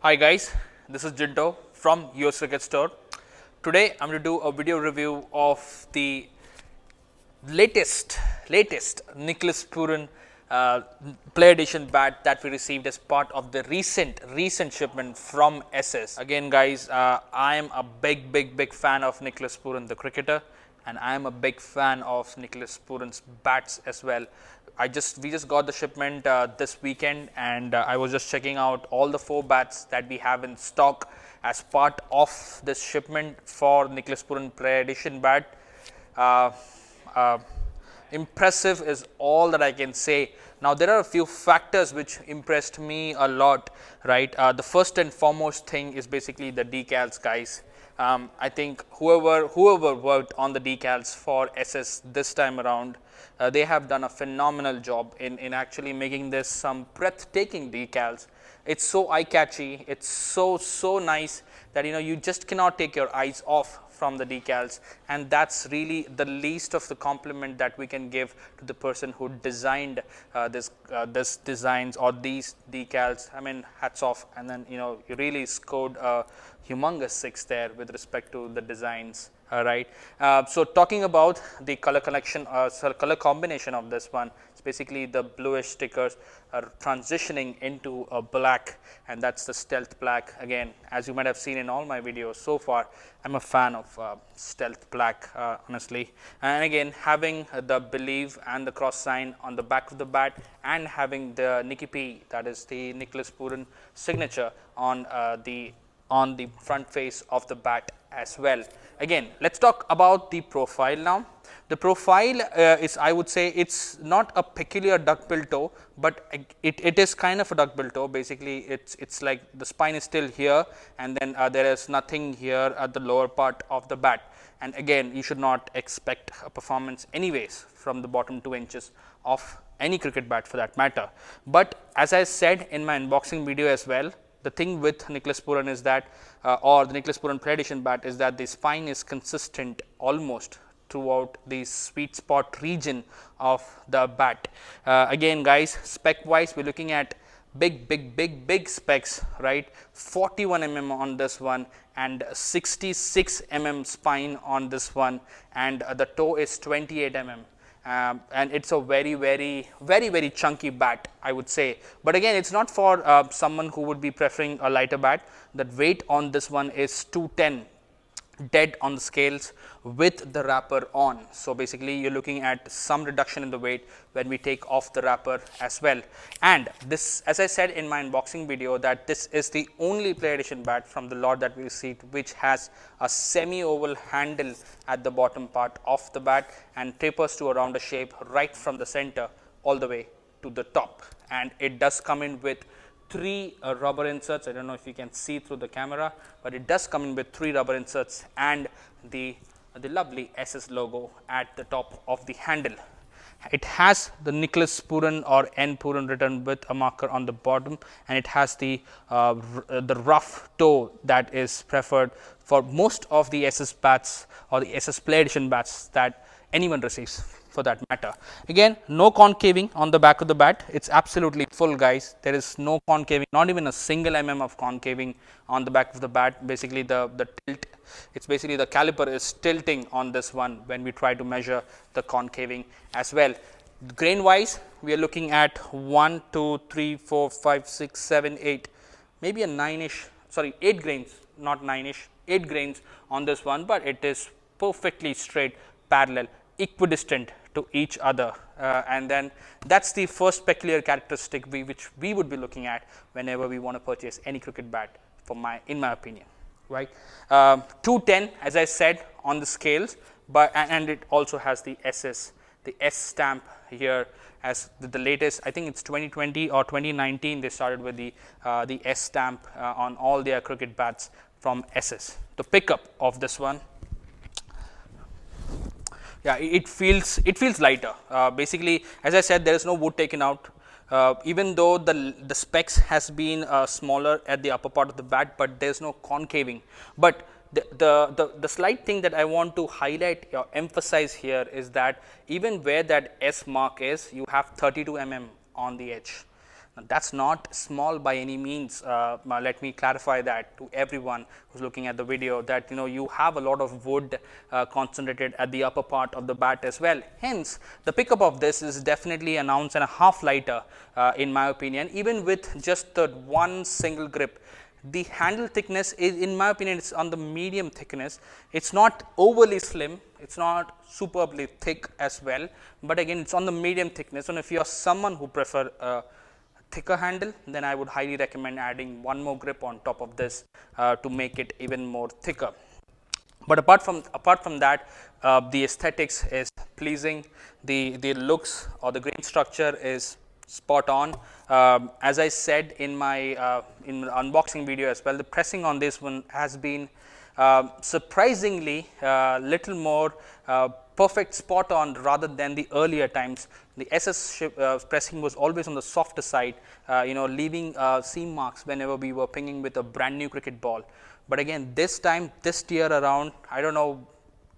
Hi guys, this is Jinto from US Cricket Store. Today I'm going to do a video review of the latest Nicholas Pooran Play Edition bat that we received as part of the recent shipment from SS. Again guys, I am a big fan of Nicholas Pooran the cricketer, and I am a big fan of Nicholas Pooran's bats as well. We just got the shipment this weekend, and I was just checking out all the 4 bats that we have in stock as part of this shipment for Nicholas Pooran Play Edition bat. Impressive is all that I can say. Now there are a few factors which impressed me a lot, right? The first and foremost thing is basically the decals, guys. I think whoever worked on the decals for SS this time around, they have done a phenomenal job in actually making this some breathtaking decals. It's so eye-catchy, it's so nice that you just cannot take your eyes off from the decals, and that's really the least of the compliment that we can give to the person who designed this designs or these decals. I mean, hats off. And then you really scored a humongous 6 there with respect to the designs. Right. So talking about the color collection, color combination of this one, it's basically the bluish stickers are transitioning into a black, and that's the stealth black. Again, as you might have seen in all my videos so far, I'm a fan of stealth black, honestly. And again, having the believe and the cross sign on the back of the bat, and having the Nicky P, that is the Nicholas Pooran signature on the front face of the bat as well. Again, let's talk about the profile now. The profile is, I would say, it's not a peculiar duckbill toe, but it is kind of a duckbill toe. Basically, it's like the spine is still here, and then there is nothing here at the lower part of the bat. And again, you should not expect a performance anyways from the bottom 2 inches of any cricket bat for that matter. But as I said in my unboxing video as well, the thing with Nicholas Pooran is that, or the Nicholas Pooran Play Edition bat, is that the spine is consistent almost throughout the sweet spot region of the bat. Again, guys, spec wise, we're looking at big specs, right? 41 mm on this one, and 66 mm spine on this one, and the toe is 28 mm. And it's a very chunky bat, I would say. But again, it's not for someone who would be preferring a lighter bat. The weight on this one is 210 dead on the scales with the wrapper on. So basically, you're looking at some reduction in the weight when we take off the wrapper as well. And this, as I said in my unboxing video, that this is the only Play Edition bat from the lot that we received which has a semi-oval handle at the bottom part of the bat and tapers to a rounder shape right from the center all the way to the top. And it does come in with 3 rubber inserts. I don't know if you can see through the camera, but it does come in with 3 rubber inserts and the lovely SS logo at the top of the handle. It has the Nicholas Pooran or N Pooran written with a marker on the bottom, and it has the rough toe that is preferred for most of the SS bats or the SS Play Edition bats that anyone receives for that matter. Again, no concaving on the back of the bat. It's absolutely full, guys. There is no concaving, not even a single of concaving on the back of the bat. Basically, the tilt, it's basically the caliper is tilting on this one when we try to measure the concaving as well. Grain wise, we are looking at 1, 2, 3, 4, 5, 6, 7, 8, maybe a 9ish, sorry, 8 grains, not 9ish, 8 grains on this one, but it is perfectly straight, parallel, equidistant to each other, and then that's the first peculiar characteristic which we would be looking at whenever we want to purchase any cricket bat, in my opinion, right? 210, as I said, on the scales, but and it also has the SS, the S stamp here, as the latest. I think it's 2020 or 2019 they started with the S stamp on all their cricket bats from SS. The pickup of this one, yeah, it feels lighter. Basically, as I said, there is no wood taken out. Even though the specs has been smaller at the upper part of the bat, but there is no concaving. But the slight thing that I want to highlight or emphasize here is that even where that S mark is, you have 32 mm on the edge. Now, that's not small by any means. Let me clarify that to everyone who's looking at the video, that you have a lot of wood concentrated at the upper part of the bat as well. Hence, the pickup of this is definitely an ounce and a half lighter, in my opinion, even with just the one single grip. The handle thickness is, in my opinion, it's on the medium thickness. It's not overly slim, it's not superbly thick as well, but again, it's on the medium thickness. And if you are someone who prefer thicker handle, then I would highly recommend adding one more grip on top of this to make it even more thicker. But apart from that, the aesthetics is pleasing. The looks or the grain structure is spot on. As I said in my in the unboxing video as well, the pressing on this one has been surprisingly little more perfect, spot on, rather than the earlier times. The SS pressing was always on the softer side, leaving seam marks whenever we were pinging with a brand new cricket ball. But again, this time, this year around, I don't know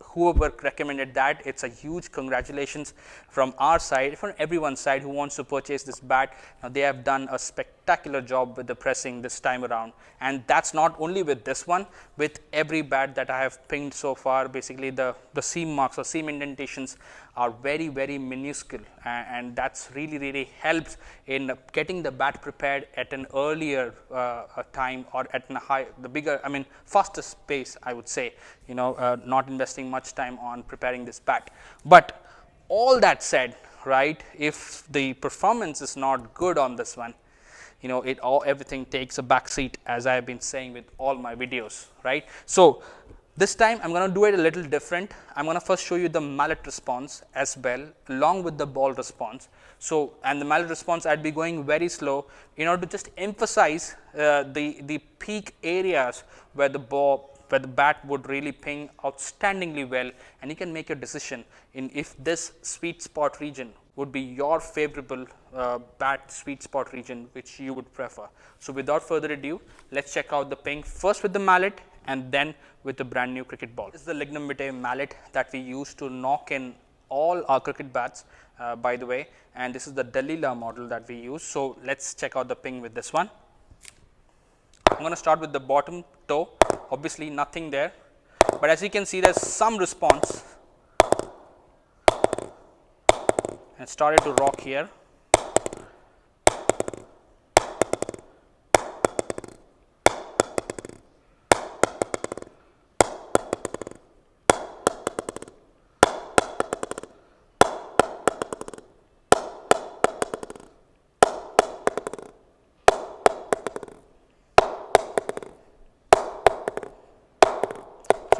whoever recommended that. It's a huge congratulations from our side, from everyone's side who wants to purchase this bat. Now, they have done a spectacular job with the pressing this time around, and that's not only with this one, with every bat that I have pinged so far. Basically, the seam marks or seam indentations are very, very minuscule, and that's really helps in getting the bat prepared at an earlier time, or at the bigger, fastest pace, I would say, not investing much time on preparing this bat. But all that said, right, if the performance is not good on this one, everything takes a back seat, as I have been saying with all my videos, right? So this time I'm going to do it a little different. I'm going to first show you the mallet response as well, along with the ball response. So, and the mallet response, I'd be going very slow in order to just emphasize the peak areas where the bat would really ping outstandingly well, and you can make a decision in if this sweet spot region would be your favorable bat sweet spot region which you would prefer. So without further ado, let's check out the ping first with the mallet and then with the brand new cricket ball. This is the lignum vitae mallet that we use to knock in all our cricket bats, by the way, and this is the Dalila model that we use. So let's check out the ping with this one. I'm going to start with the bottom toe. Obviously nothing there, but as you can see, there's some response, and started to rock here.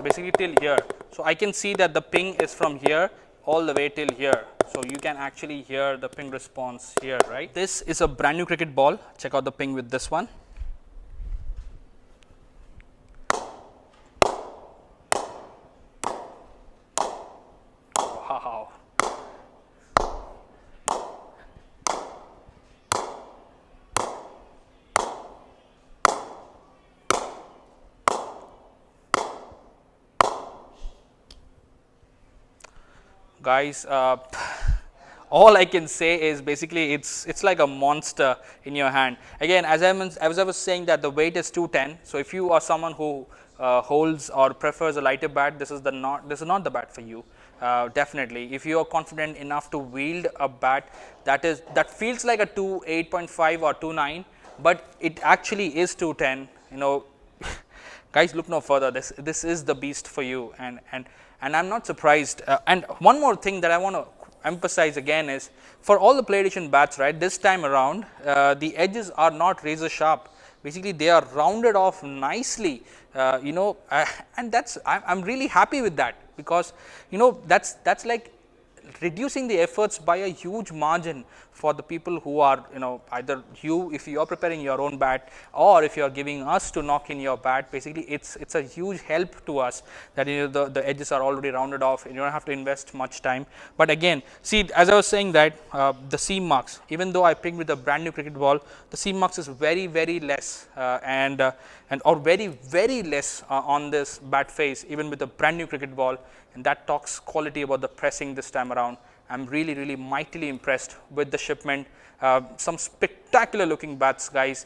Basically till here. So I can see that the ping is from here all the way till here. So you can actually hear the ping response here, right? This is a brand new cricket ball. Check out the ping with this one. Wow. Guys, all I can say is basically it's like a monster in your hand. Again, as I was saying, that the weight is 210. So if you are someone who holds or prefers a lighter bat, this is not the bat for you. Definitely, if you are confident enough to wield a bat that feels like a 8.5 or 2.9, but it actually is 210. Guys, look no further. This is the beast for you, and I'm not surprised. And one more thing that I want to emphasize again is, for all the Play Edition bats, right, this time around, the edges are not razor sharp. Basically, they are rounded off nicely, and I'm really happy with that, because that's like reducing the efforts by a huge margin for the people who are, either if you are preparing your own bat, or if you are giving us to knock in your bat. Basically, it's a huge help to us that the edges are already rounded off, and you don't have to invest much time. But again, see, as I was saying, that the seam marks, even though I picked with a brand new cricket ball, the seam marks is very, very less, or very, very less on this bat face, even with a brand new cricket ball, and that talks quality about the pressing this time around. I'm really mightily impressed with the shipment. Some spectacular looking bats, guys,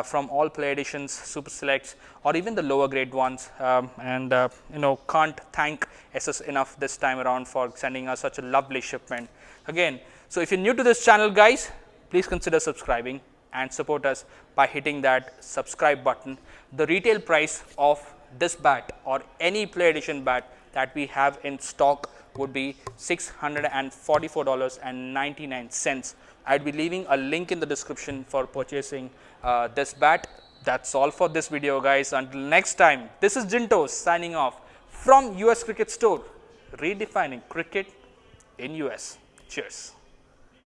from all play editions, super selects, or even the lower grade ones. And you know, can't thank SS enough this time around for sending us such a lovely shipment. Again, so if you're new to this channel, guys, please consider subscribing and support us by hitting that subscribe button. The retail price of this bat or any play edition bat that we have in stock would be $644.99. I'd be leaving a link in the description for purchasing this bat. That's all for this video, guys. Until next time, this is Jinto signing off from US Cricket Store, redefining cricket in US. Cheers.